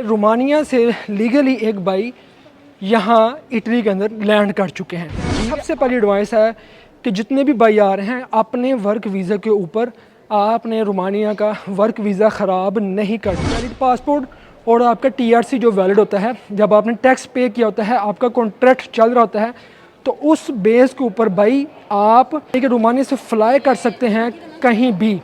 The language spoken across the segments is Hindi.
रोमानिया से लीगली एक भाई यहाँ इटली के अंदर लैंड कर चुके हैं। सबसे पहली एडवाइस है कि जितने भी भाई आ रहे हैं अपने वर्क वीज़ा के ऊपर आपने रोमानिया का वर्क वीज़ा ख़राब नहीं करना। वैलिड पासपोर्ट और आपका टीआरसी जो वैलिड होता है, जब आपने टैक्स पे किया होता है, आपका कॉन्ट्रैक्ट चल रहा होता है, तो उस बेस के ऊपर भाई आप रोमानिया से फ्लाई कर सकते हैं कहीं भी।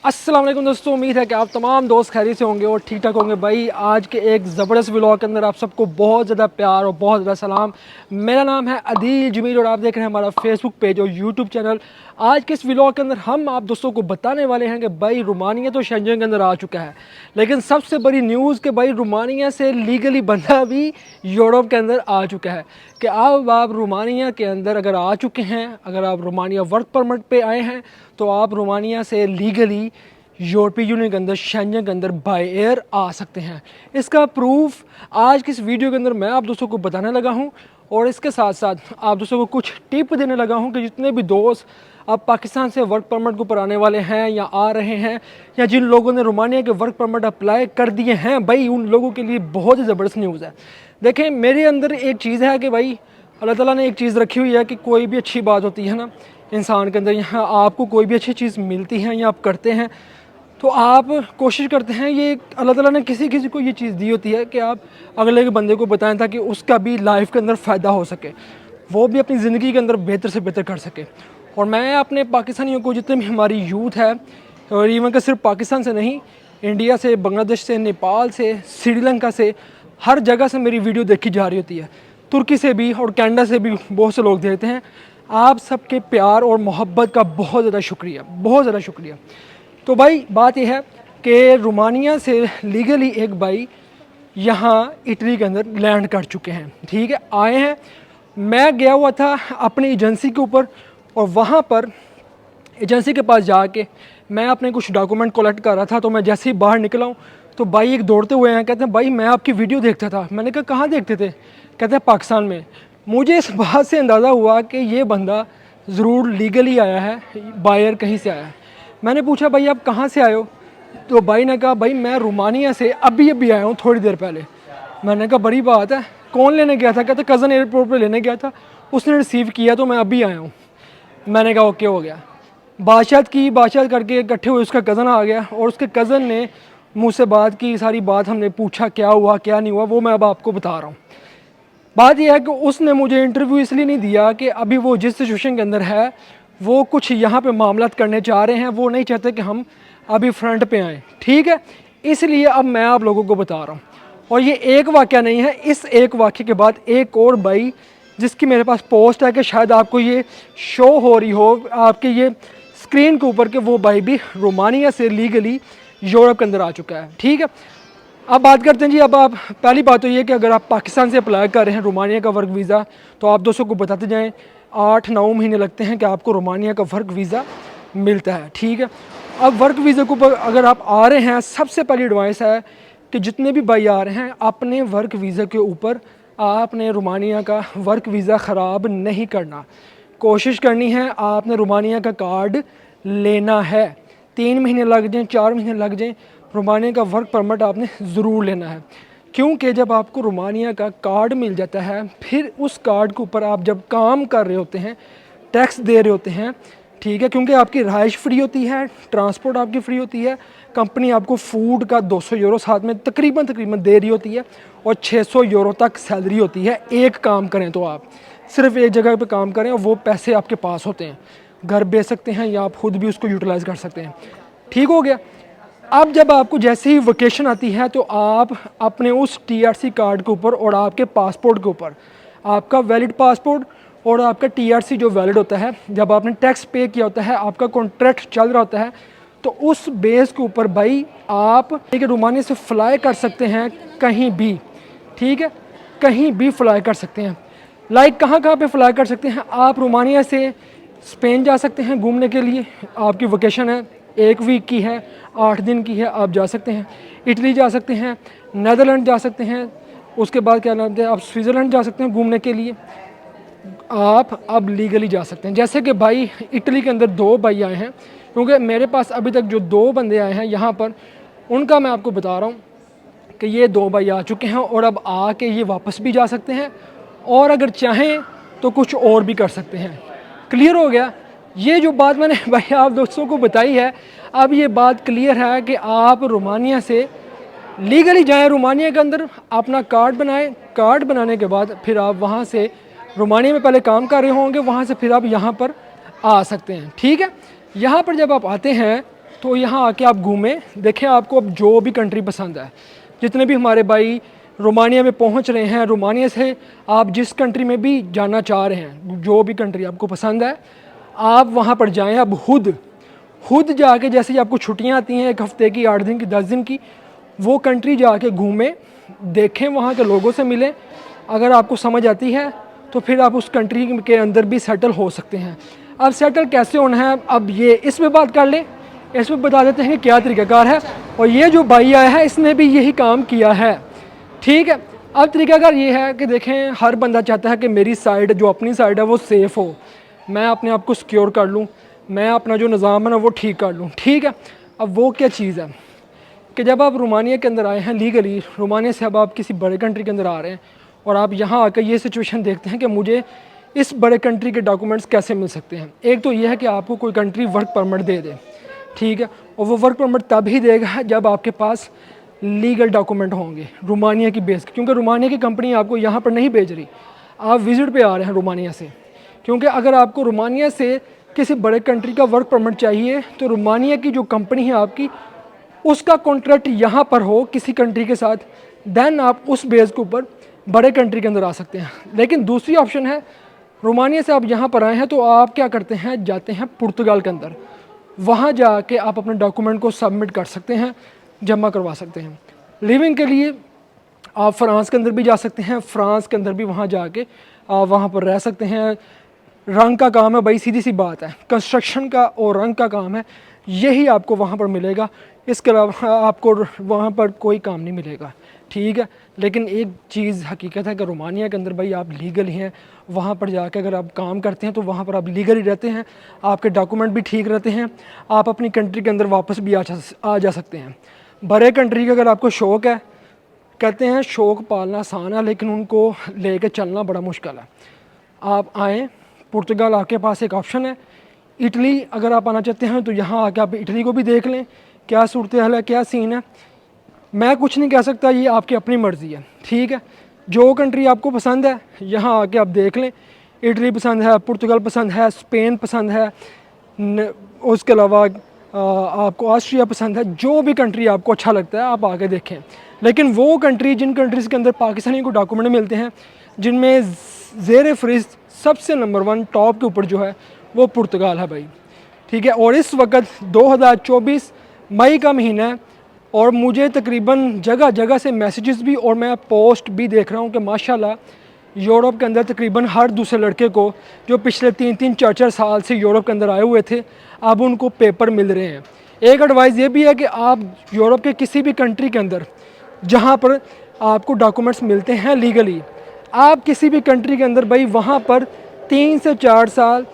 अस्सलाम वालेकुम दोस्तों, उम्मीद है कि आप तमाम दोस्त खैरियत से होंगे और ठीक ठाक होंगे। भाई आज के एक ज़बरदस्त व्लॉग के अंदर आप सबको बहुत ज़्यादा प्यार और बहुत ज़्यादा सलाम। मेरा नाम है अदील जमील और आप देख रहे हैं हमारा फेसबुक पेज और यूट्यूब चैनल। आज के इस व्लॉग के अंदर हम आप दोस्तों को बताने वाले हैं कि भाई रोमानिया तो शेंजन के अंदर आ चुका है, लेकिन सबसे बड़ी न्यूज़ कि भाई रोमानिया से लीगली बंदा भी यूरोप के अंदर आ चुका है। कि अब आप रोमानिया के अंदर अगर आ चुके हैं, अगर आप रोमानिया वर्क परमिट पे आए हैं, तो आप रोमानिया से लीगली यूरोपीय यूनियन के अंदर शेंजन के अंदर बाय एयर आ सकते हैं। इसका प्रूफ आज की इस वीडियो के अंदर मैं आप दोस्तों को बताने लगा हूं और इसके साथ साथ आप दोस्तों को कुछ टिप देने लगा हूं कि जितने भी दोस्त अब पाकिस्तान से वर्क परमिट के ऊपर आने वाले हैं या आ रहे हैं, या जिन लोगों ने रोमानिया के वर्क परमिट अप्लाई कर दिए हैं, भाई उन लोगों के लिए बहुत ही ज़बरदस्त न्यूज़ है। देखें, मेरे अंदर एक चीज़ है कि भाई अल्लाह ताला ने एक चीज़ रखी हुई है कि कोई भी अच्छी बात होती है ना इंसान के अंदर, यहाँ आपको कोई भी अच्छी चीज़ मिलती है या आप करते हैं तो आप कोशिश करते हैं, ये अल्लाह ताला ने किसी किसी को ये चीज़ दी होती है कि आप अगले के बंदे को बताएं ताकि उसका भी लाइफ के अंदर फ़ायदा हो सके, वो भी अपनी ज़िंदगी के अंदर बेहतर से बेहतर कर सके। और मैं अपने पाकिस्तानियों को, जितने भी हमारी यूथ है, और इवन का सिर्फ पाकिस्तान से नहीं, इंडिया से, बांग्लादेश से, नेपाल से, श्रीलंका से, हर जगह से मेरी वीडियो देखी जा रही होती है, तुर्की से भी और कनाडा से भी बहुत से लोग देखते हैं। आप सबके प्यार और मोहब्बत का बहुत ज़्यादा शुक्रिया, बहुत ज़्यादा शुक्रिया। तो भाई बात यह है कि रोमानिया से लीगली एक भाई यहाँ इटली के अंदर लैंड कर चुके हैं। ठीक है, आए हैं। मैं गया हुआ था अपनी एजेंसी के ऊपर और वहाँ पर एजेंसी के पास जाके मैं अपने कुछ डॉक्यूमेंट कलेक्ट कर रहा था। तो मैं जैसे ही बाहर निकला हूँ तो भाई एक दौड़ते हुए हैं, कहते हैं भाई मैं आपकी वीडियो देखता था। मैंने कहा कहाँ देखते थे? कहते हैं पाकिस्तान में। मुझे इस बात से अंदाज़ा हुआ कि ये बंदा ज़रूर लीगली आया है, बायर कहीं से आया है। मैंने पूछा भाई आप कहाँ से आए हो? तो भाई ने कहा भाई मैं रोमानिया से अभी आया हूँ, थोड़ी देर पहले। मैंने कहा बड़ी बात है, कौन लेने गया था? कहते कज़न एयरपोर्ट पे लेने गया था, उसने रिसीव किया तो मैं अभी आया हूँ। मैंने कहा ओके, हो गया। बातचीत करके इकट्ठे हुए, उसका कज़न आ गया और उसके कज़न ने मुझसे बात की, सारी बात हमने पूछा क्या हुआ क्या नहीं हुआ, वो मैं अब आपको बता रहा हूँ। बात यह है कि उसने मुझे इंटरव्यू इसलिए नहीं दिया कि अभी वो जिस सिचुएशन के अंदर है वो कुछ यहाँ पे मामलात करने चाह रहे हैं, वो नहीं चाहते कि हम अभी फ्रंट पे आएँ। ठीक है, इसलिए अब मैं आप लोगों को बता रहा हूँ। और ये एक वाक़या नहीं है, इस एक वाक़े के बाद एक और भाई जिसकी मेरे पास पोस्ट है कि शायद आपको ये शो हो रही हो आपके ये स्क्रीन के ऊपर, कि वो भाई भी रोमानिया से लीगली यूरोप के अंदर आ चुका है। ठीक है, अब बात करते हैं जी। अब आप पहली बात तो ये कि अगर आप पाकिस्तान से अप्लाई कर रहे हैं रोमानिया का वर्क वीज़ा, तो आप दोस्तों को बताते जाएं 8-9 महीने लगते हैं कि आपको रोमानिया का वर्क वीज़ा मिलता है। ठीक है, अब वर्क वीज़ा के ऊपर अगर आप आ रहे हैं, सबसे पहली एडवाइस है कि जितने भी भाई आ रहे हैं अपने वर्क वीज़ा के ऊपर आपने रोमानिया का वर्क वीज़ा ख़राब नहीं करना। कोशिश करनी है, आपने रोमानिया का कार्ड लेना है। 3 महीने लग जाएँ, 4 महीने लग जाएँ, रोमानिया का वर्क परमिट आपने ज़रूर लेना है। क्योंकि जब आपको रोमानिया का कार्ड मिल जाता है, फिर उस कार्ड के ऊपर आप जब काम कर रहे होते हैं, टैक्स दे रहे होते हैं। ठीक है, क्योंकि आपकी रहाइश फ्री होती है, ट्रांसपोर्ट आपकी फ्री होती है, कंपनी आपको फूड का 200 यूरो साथ में तकरीबन दे रही होती है और 600 यूरो तक सैलरी होती है। एक काम करें तो आप सिर्फ एक जगह पे काम करें और वो पैसे आपके पास होते हैं, घर बेच सकते हैं या आप खुद भी उसको यूटिलाइज़ कर सकते हैं। ठीक हो गया। अब जब आपको जैसे ही वेकेशन आती है तो आप अपने उस टीआरसी कार्ड के ऊपर और आपके पासपोर्ट के ऊपर, आपका वैलिड पासपोर्ट और आपका टीआरसी जो वैलिड होता है, जब आपने टैक्स पे किया होता है, आपका कॉन्ट्रैक्ट चल रहा होता है, तो उस बेस के ऊपर भाई आप रोमानिया से फ्लाई कर सकते हैं कहीं भी। ठीक है, कहीं भी फ्लाई कर सकते हैं। लाइक कहाँ पे फ्लाई कर सकते हैं? आप रोमानिया से स्पेन जा सकते हैं घूमने के लिए, आपकी वेकेशन है, 1 वीक की है, 8 दिन की है, आप जा सकते हैं। इटली जा सकते हैं, नीदरलैंड जा सकते हैं, उसके बाद क्या नाम है, आप स्विट्ज़रलैंड जा सकते हैं घूमने के लिए। आप अब लीगली जा सकते हैं। जैसे कि भाई इटली के अंदर 2 भाई आए हैं, क्योंकि मेरे पास अभी तक जो 2 बंदे आए हैं यहाँ पर, उनका मैं आपको बता रहा हूँ कि ये 2 भाई आ चुके हैं और अब आके ये वापस भी जा सकते हैं और अगर चाहें तो कुछ और भी कर सकते हैं। क्लियर हो गया? ये जो बात मैंने भाई आप दोस्तों को बताई है, अब ये बात क्लियर है कि आप रोमानिया से लीगली जाएं, रोमानिया के अंदर अपना कार्ड बनाएं, कार्ड बनाने के बाद फिर आप वहाँ से रोमानिया में पहले काम कर रहे होंगे, वहाँ से फिर आप यहाँ पर आ सकते हैं। ठीक है, यहाँ पर जब आप आते हैं तो यहाँ आके आप घूमें, देखें आपको अब जो भी कंट्री पसंद है। जितने भी हमारे भाई रोमानिया में पहुँच रहे हैं, रोमानिया से आप जिस कंट्री में भी जाना चाह रहे हैं, जो भी कंट्री आपको पसंद है आप वहाँ पर जाएँ। अब खुद जाके, जैसे ही आपको छुट्टियाँ आती हैं 1 हफ़्ते की, 8 दिन की, 10 दिन की, वो कंट्री जाके घूमें, देखें, वहाँ के लोगों से मिलें। अगर आपको समझ आती है तो फिर आप उस कंट्री के अंदर भी सेटल हो सकते हैं। अब सेटल कैसे होना है, अब ये इसमें बात कर लें, इसमें बता देते हैं कि क्या तरीक़ाकार है। और ये जो भाई आया है इसने भी यही काम किया है। ठीक है, अब तरीक़ाकार ये है कि देखें, हर बंदा चाहता है कि मेरी साइड, जो अपनी साइड है वो सेफ़ हो, मैं अपने आप को सिक्योर कर लूँ, मैं अपना जो निज़ाम है ना वो ठीक कर लूँ। ठीक है, अब वो क्या चीज़ है कि जब आप रोमानिया के अंदर आए हैं लीगली, रोमानिया से अब आप किसी बड़े कंट्री के अंदर आ रहे हैं और आप यहाँ आकर ये सिचुएशन देखते हैं कि मुझे इस बड़े कंट्री के डॉक्यूमेंट्स कैसे मिल सकते हैं। एक तो ये है कि आपको कोई कंट्री वर्क परमिट दे दे, ठीक है, और वो वर्क परमिट तब ही देगा जब आपके पास लीगल डॉक्यूमेंट होंगे रोमानिया की बेस, क्योंकि रोमानिया की कंपनी आपको यहाँ पर नहीं भेज रही, आप विज़िट पे आ रहे हैं रोमानिया से। क्योंकि अगर आपको रोमानिया से किसी बड़े कंट्री का वर्क परमिट चाहिए तो रोमानिया की जो कंपनी है आपकी, उसका कॉन्ट्रैक्ट यहाँ पर हो किसी कंट्री के साथ, देन आप उस बेस के ऊपर बड़े कंट्री के अंदर आ सकते हैं। लेकिन दूसरी ऑप्शन है, रोमानिया से आप यहाँ पर आए हैं तो आप क्या करते हैं, जाते हैं पुर्तगाल के अंदर, वहाँ जाके आप अपने डॉक्यूमेंट को सबमिट कर सकते हैं, जमा करवा सकते हैं। लिविंग के लिए आप फ्रांस के अंदर भी जा सकते हैं, फ्रांस के अंदर भी वहाँ जाके आप वहाँ पर रह सकते हैं। रंग का काम है भाई, सीधी सी बात है, कंस्ट्रक्शन का और रंग का काम है, यही आपको वहाँ पर मिलेगा, इसके अलावा आपको वहाँ पर कोई काम नहीं मिलेगा। ठीक है, लेकिन एक चीज़ हकीकत है कि रोमानिया के अंदर भाई आप लीगल हैं, वहाँ पर जाके अगर आप काम करते हैं तो वहाँ पर आप लीगल ही रहते हैं, आपके डॉक्यूमेंट भी ठीक रहते हैं, आप अपनी कंट्री के अंदर वापस भी आ जा सकते हैं। बड़े कंट्री का अगर आपको शौक़ है, कहते हैं शौक़ पालना आसान है लेकिन उनको लेके चलना बड़ा मुश्किल है। आप आएँ, पुर्तगाल आपके पास एक ऑप्शन है। इटली अगर आप आना चाहते हैं तो यहाँ आके आप इटली को भी देख लें, क्या सूरत हाल है, क्या सीन है। मैं कुछ नहीं कह सकता, ये आपकी अपनी मर्ज़ी है। ठीक है, जो कंट्री आपको पसंद है यहाँ आके आप देख लें, इटली पसंद है, पुर्तगाल पसंद है, स्पेन पसंद है, उसके अलावा आपको ऑस्ट्रिया पसंद है, जो भी कंट्री आपको अच्छा लगता है आप आके देखें। लेकिन वो कंट्री, जिन कंट्रीज़ के अंदर पाकिस्तानी को डॉक्यूमेंट मिलते हैं, जिनमें ज़ेर फ़हरिस्त सबसे नंबर 1 टॉप के ऊपर जो है वो पुर्तगाल है भाई। ठीक है, और इस वक्त 2024 मई का महीना है और मुझे तकरीबन जगह जगह से मैसेजेस भी और मैं पोस्ट भी देख रहा हूँ कि माशाल्लाह यूरोप के अंदर तकरीबन हर दूसरे लड़के को जो पिछले 3-3, 4-4 साल से यूरोप के अंदर आए हुए थे, अब उनको पेपर मिल रहे हैं। एक एडवाइस ये भी है कि आप यूरोप के किसी भी कंट्री के अंदर जहाँ पर आपको डॉक्यूमेंट्स मिलते हैं लीगली, आप किसी भी कंट्री के अंदर भाई वहाँ पर 3 से 4 साल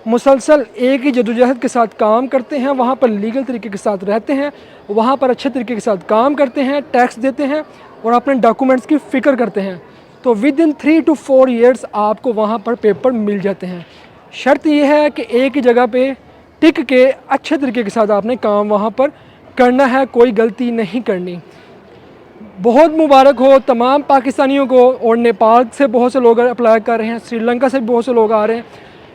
मुसलसल एक ही जदोजहद के साथ काम करते हैं, वहाँ पर लीगल तरीके के साथ रहते हैं, वहाँ पर अच्छे तरीके के साथ काम करते हैं, टैक्स देते हैं और अपने डॉक्यूमेंट्स की फ़िक्र करते हैं, तो विद इन 3 to 4 ईयर्स आपको वहाँ पर पेपर मिल जाते हैं। शर्त यह है कि एक ही जगह पे टिक के अच्छे तरीके के साथ आपने काम वहाँ पर करना है, कोई गलती नहीं करनी। बहुत मुबारक हो तमाम पाकिस्तानियों को, और नेपाल से बहुत से लोग अप्लाई कर रहे हैं, श्रीलंका से बहुत से लोग आ रहे हैं,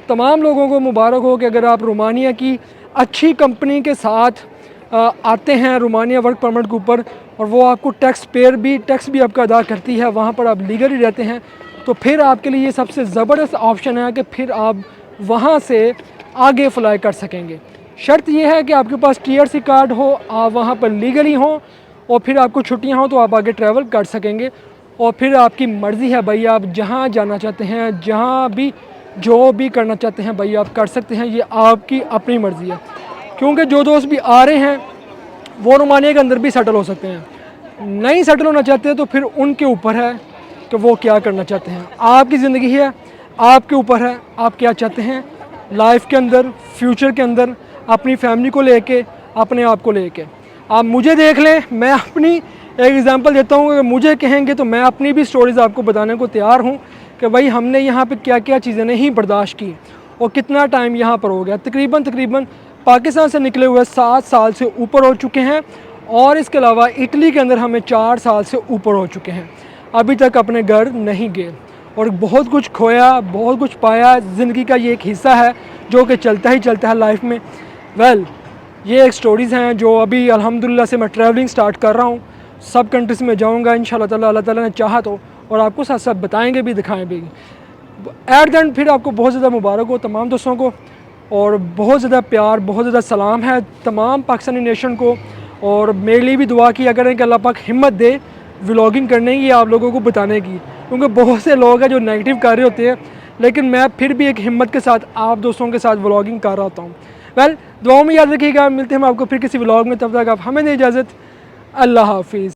तमाम लोगों को मुबारक हो कि अगर आप रोमानिया की अच्छी कंपनी के साथ आते हैं रोमानिया वर्क परमिट के ऊपर, और वो आपको टैक्स भी आपका अदा करती है, वहाँ पर आप लीगली रहते हैं, तो फिर आपके लिए ये सबसे ज़बरदस्त ऑप्शन है कि फिर आप वहाँ से आगे फ्लाई कर सकेंगे। शर्त यह है कि आपके पास TRC कार्ड हो, आप वहाँ पर लीगली हों, और फिर आपको छुट्टियाँ हों तो आप आगे ट्रैवल कर सकेंगे। और फिर आपकी मर्ज़ी है भाई, आप जहाँ जाना चाहते हैं, जहाँ भी जो भी करना चाहते हैं भाई आप कर सकते हैं, ये आपकी अपनी मर्ज़ी है। क्योंकि जो दोस्त भी आ रहे हैं वो रोमानिया के अंदर भी सेटल हो सकते हैं, नहीं सेटल होना चाहते तो फिर उनके ऊपर है कि वो क्या करना चाहते हैं। आपकी ज़िंदगी है, आपके ऊपर है, आप क्या चाहते हैं लाइफ के अंदर, फ्यूचर के अंदर, अपनी फैमिली को लेके, अपने आप को लेके। आप मुझे देख लें, मैं अपनी एक एग्ज़ाम्पल देता हूँ, अगर मुझे कहेंगे तो मैं अपनी भी स्टोरीज़ आपको बताने को तैयार हूँ कि भाई हमने यहाँ पे क्या क्या चीज़ें नहीं बर्दाश्त की और कितना टाइम यहाँ पर हो गया। तकरीबन पाकिस्तान से निकले हुए 7 साल से ऊपर हो चुके हैं और इसके अलावा इटली के अंदर हमें 4 साल से ऊपर हो चुके हैं। अभी तक अपने घर नहीं गए और बहुत कुछ खोया, बहुत कुछ पाया। ज़िंदगी का ये एक हिस्सा है जो कि चलता ही चलता है लाइफ में। ये एक स्टोरीज़ हैं जो अभी अल्हम्दुलिल्लाह से मैं ट्रैवलिंग स्टार्ट कर रहा हूँ। सब कंट्रीज़ में जाऊँगा इंशाल्लाह ताला, अल्लाह ताला ने चाहा तो, और आपको साथ साथ बताएंगे भी, दिखाएँ भी। एट द एंड फिर आपको बहुत ज़्यादा मुबारक हो तमाम दोस्तों को, और बहुत ज़्यादा प्यार, बहुत ज़्यादा सलाम है तमाम पाकिस्तानी नेशन को। और मेरे लिए भी दुआ किया करें कि अल्लाह पाक हिम्मत दे व्लॉगिंग करने की, आप लोगों को बताने की, क्योंकि बहुत से लोग हैं जो नेगेटिव कर रहे होते हैं, लेकिन मैं फिर भी एक हिम्मत के साथ आप दोस्तों के साथ व्लॉगिंग कर रहा होता हूँ। दुआओं में याद रखिएगा। मिलते हैं हम आपको फिर किसी व्लॉग में, तब तक आप हमें दें इजाज़त। अल्लाह हाफिज़।